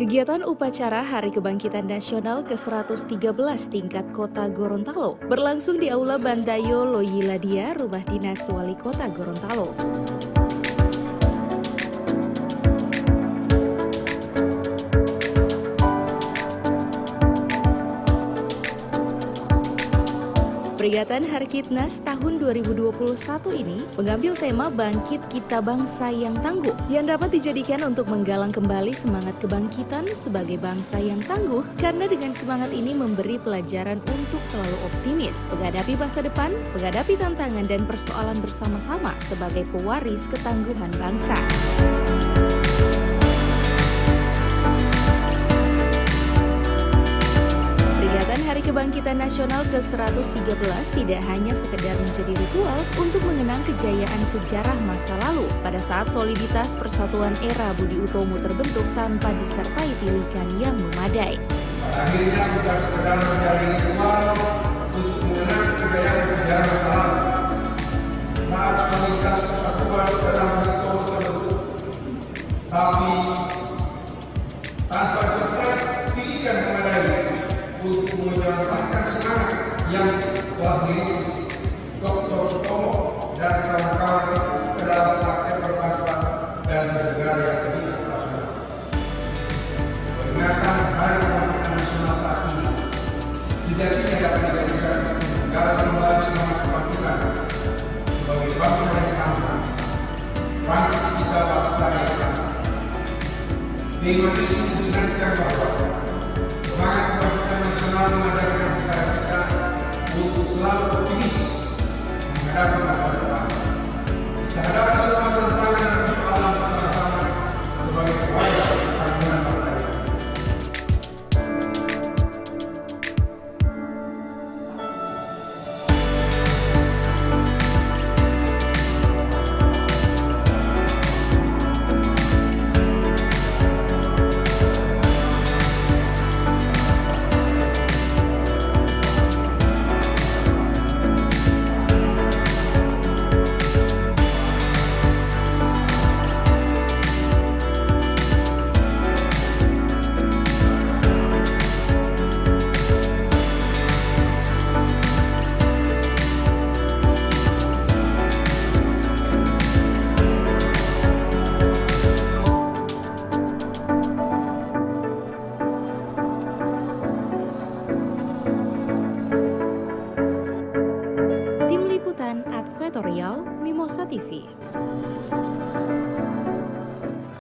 Kegiatan upacara Hari Kebangkitan Nasional ke-113 tingkat Kota Gorontalo berlangsung di Aula Bantayo Loyiladia, Rumah Dinas Wali Kota Gorontalo. Peringatan Harkitnas tahun 2021 ini mengambil tema Bangkit Kita Bangsa yang Tangguh yang dapat dijadikan untuk menggalang kembali semangat kebangkitan sebagai bangsa yang tangguh karena dengan semangat ini memberi pelajaran untuk selalu optimis, menghadapi masa depan, menghadapi tantangan dan persoalan bersama-sama sebagai pewaris ketangguhan bangsa. Hari Kebangkitan Nasional ke-113 tidak hanya sekedar menjadi ritual untuk mengenang kejayaan sejarah masa lalu pada saat soliditas persatuan era Budi Utomo terbentuk tanpa disertai tilikan yang memadai. Akhirnya bukan sekedar menjadi ritual untuk mengenang kejayaan sejarah masa lalu saat soliditas persatuan era Budi Utomo terbentuk, tapi tanpa disertai tilikan memadai untuk menjalankan semangat yang telah dirintis Dr. Sutomo dan kawan-kawan ke dalam praktek berbangsa dan bernegara yang lebih internasional. Peringatan Hari Kebangkitan Nasional saat ini sejatinya dapat dijadikan negara kembali semangat kebangkitan sebagai bangsa yang tangguh. Bangkit kita bangsa yang tangguh. Tema ini mengingatkan bahwa semangat kebangkitan nasional mengajarkan kepada kita untuk selalu optimis menghadapi masa depan. Kita hadapi semua